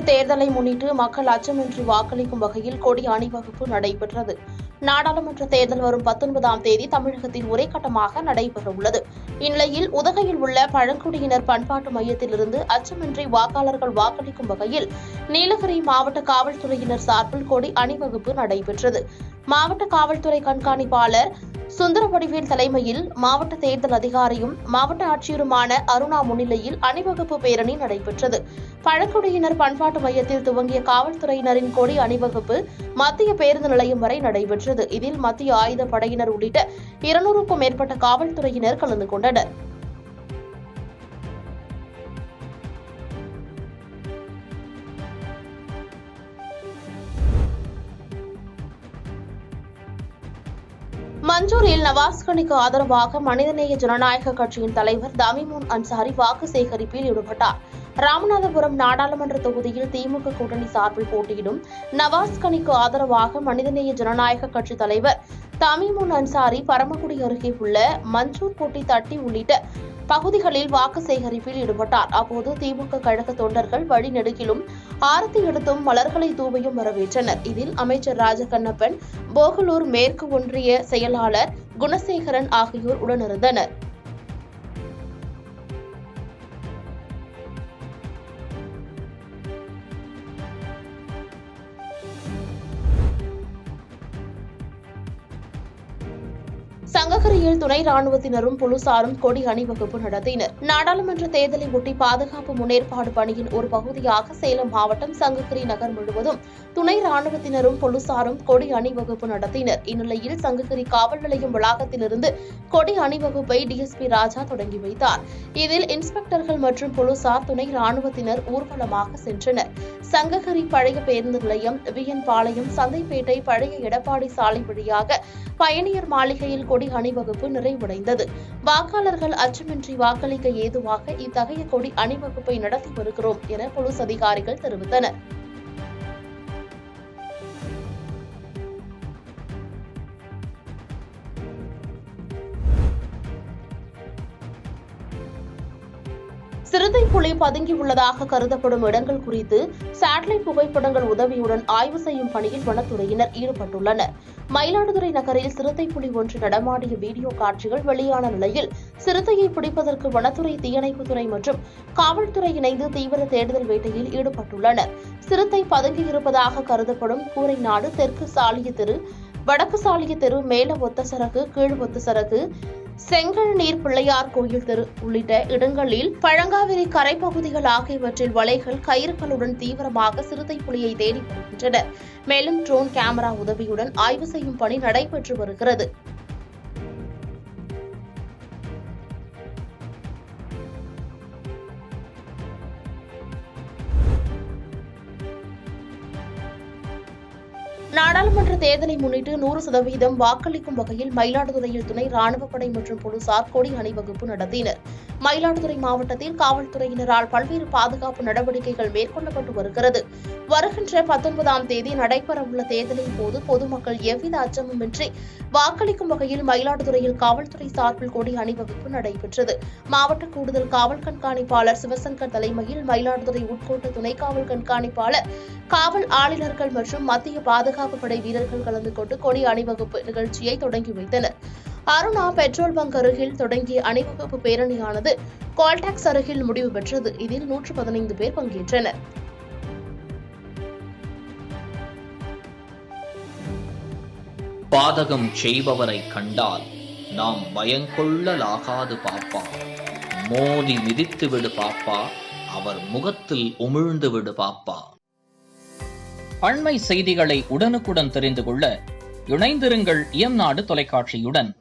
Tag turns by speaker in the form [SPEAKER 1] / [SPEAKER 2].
[SPEAKER 1] தேர்தலை முன்னிட்டு மக்கள் அச்சமின்றி வாக்களிக்கும் வகையில் கொடி அணிவகுப்பு நடைபெற்றது. நாடாளுமன்ற தேர்தல் வரும் 19ஆம் தேதி தமிழகத்தில் ஒரே கட்டமாக நடைபெறவுள்ளது. இந்நிலையில் உதகையில் உள்ள பழங்குடியினர் பண்பாட்டு மையத்திலிருந்து அச்சமின்றி வாக்காளர்கள் வாக்களிக்கும் வகையில் நீலகிரி மாவட்ட காவல்துறையினர் சார்பில் கொடி அணிவகுப்பு நடைபெற்றது. மாவட்ட காவல்துறை கண்காணிப்பாளர் சுந்தரவடிவேல் தலைமையில் மாவட்ட தேர்தல் அதிகாரியும் மாவட்ட ஆட்சியருமான அருணா முன்னிலையில் அணிவகுப்பு பேரணி நடைபெற்றது. பழங்குடியினர் பண்பாட்டு மையத்தில் துவங்கிய காவல்துறையினரின் கொடி அணிவகுப்பு மத்திய பேருந்து நிலையம் வரை நடைபெற்றது. இதில் மத்திய ஆயுத படையினர் உள்ளிட்ட 200க்கும் மேற்பட்ட காவல்துறையினர் கலந்து கொண்டனர். மஞ்சூரில் நவாஸ்கனிக்கு ஆதரவாக மனிதநேய ஜனநாயக கட்சியின் தலைவர் தமிமுன் அன்சாரி வாக்கு சேகரிப்பில் ஈடுபட்டார். ராமநாதபுரம் நாடாளுமன்ற தொகுதியில் திமுக கூட்டணி சார்பில் போட்டியிடும் நவாஸ்கனிக்கு ஆதரவாக மனிதநேய ஜனநாயக கட்சி தலைவர் தமிமுன் அன்சாரி பரமக்குடி அருகே உள்ள மஞ்சூர் கோட்டி தட்டி உள்ளிட்ட பகுதிகளில் வாக்கு சேகரிப்பில் ஈடுபட்டார். அப்போது திமுக கழக தொண்டர்கள் வழிநெடுகிலும் ஆரத்தி எடுத்தும் மலர்களை தூவியும் வரவேற்றனர். இதில் அமைச்சர் ராஜகண்ணப்பன், போகலூர் மேற்கு ஒன்றிய செயலாளர் குணசேகரன் ஆகியோர் உடனிருந்தனர். சங்ககிரியில் துணை ராணுவத்தினரும் போலீசாரும் கொடி அணிவகுப்பு நடத்தினர். நாடாளுமன்ற தேர்தலை ஒட்டி பாதுகாப்பு முன்னேற்பாடு பணியின் ஒரு பகுதியாக சேலம் மாவட்டம் சங்ககிரி நகர் முழுவதும் துணை ராணுவத்தினரும் போலீசாரும் கொடி அணிவகுப்பு நடத்தினர். இந்நிலையில் சங்ககிரி காவல் நிலையம் வளாகத்திலிருந்து கொடி அணிவகுப்பை டிஎஸ்பி ராஜா தொடங்கி வைத்தார். இதில் இன்ஸ்பெக்டர்கள் மற்றும் போலீசார் துணை ராணுவத்தினர் ஊர்வலமாக சென்றனர். சங்ககிரி பழைய பேருந்து நிலையம், விஎன் பாளையம், சந்தைப்பேட்டை, பழைய எடப்பாடி சாலை வழியாக பயணியர் மாளிகையில் கொடி அணிவகுப்பு நிறைவடைந்தது. வாக்காளர்கள் அச்சமின்றி வாக்களிக்க ஏதுவாக இத்தகைய கொடி அணிவகுப்பை நடத்தி வருகிறோம் என போலீஸ் அதிகாரிகள் தெரிவித்தனர். சிறுத்தை புலி பதுங்கியுள்ளதாக கருதப்படும் இடங்கள் குறித்து சேட்டலைட் புகைப்படங்கள் உதவியுடன் ஆய்வு செய்யும் பணியில் வனத்துறையினர் ஈடுபட்டுள்ளனர். மயிலாடுதுறை நகரில் சிறுத்தை புலி ஒன்று நடமாடிய வீடியோ காட்சிகள் வெளியான நிலையில் சிறுத்தையை பிடிப்பதற்கு வனத்துறை, தீயணைப்புத்துறை மற்றும் காவல்துறை இணைந்து தீவிர தேடுதல் வேட்டையில் ஈடுபட்டுள்ளனர். சிறுத்தை பதுங்கியிருப்பதாக கருதப்படும் கூரைநாடு, தெற்கு சாலிய தெரு, வடக்கு சாலிய தெரு, மேல ஒத்தசரகு, கீழ் ஒத்தசரகு, செங்கல் நீர் பிள்ளையார் கோயில் தெரு உள்ளிட்ட இடங்களில் பழங்காவிரி கரைப்பகுதிகள் ஆகியவற்றில் வலைகள், கயிறுகளுடன் தீவிரமாக சிறுத்தை புலியை தேடி வருகின்றனர். மேலும் ட்ரோன் கேமரா உதவியுடன் ஆய்வு செய்யும் பணி நடைபெற்று வருகிறது. நாடாளுமன்ற தேர்தலை முன்னிட்டு 100% வாக்களிக்கும் வகையில் மயிலாடுதுறையில் துணை ராணுவப்படை மற்றும் போலீசார் கொடி அணிவகுப்பு நடத்தினர். மயிலாடுதுறை மாவட்டத்தில் காவல்துறையினரால் பல்வேறு பாதுகாப்பு நடவடிக்கைகள் மேற்கொள்ளப்பட்டு வருகிறது. வருகின்ற 19ஆம் தேதி நடைபெறவுள்ள தேர்தலின் போது பொதுமக்கள் எவ்வித அச்சமுமின்றி வாக்களிக்கும் வகையில் மயிலாடுதுறையில் காவல்துறை சார்பில் கொடி அணிவகுப்பு நடைபெற்றது. மாவட்ட கூடுதல் காவல் கண்காணிப்பாளர் சிவசங்கர் தலைமையில் மயிலாடுதுறை உட்கோட்ட துணை காவல் கண்காணிப்பாளர், காவல் ஆளுநர்கள் மற்றும் மத்திய பாதுகாப்பு படை வீரர்கள் கலந்து கொண்டு கொடி அணிவகுப்பு நிகழ்ச்சியை தொடங்கி வைத்தனர். அருணா பெட்ரோல் பங்க் அருகில் தொடங்கிய அணிவகுப்பு பேரணியானது கால்டாக்ஸ் அருகில் முடிவு பெற்றது. இதில் 115 பேர் பங்கேற்றனர்.
[SPEAKER 2] பாதகம் செய்பவரை கண்டால் நாம் பயங்கொள்ளலாகாது பாப்பா, மோதி மிதித்து விடு பாப்பா, அவர் முகத்தில் உமிழ்ந்து விடு பாப்பா. அண்மை செய்திகளை உடனுக்குடன் தெரிந்து கொள்ள இணைந்திருங்கள் இயம்நாடு தொலைக்காட்சியுடன்.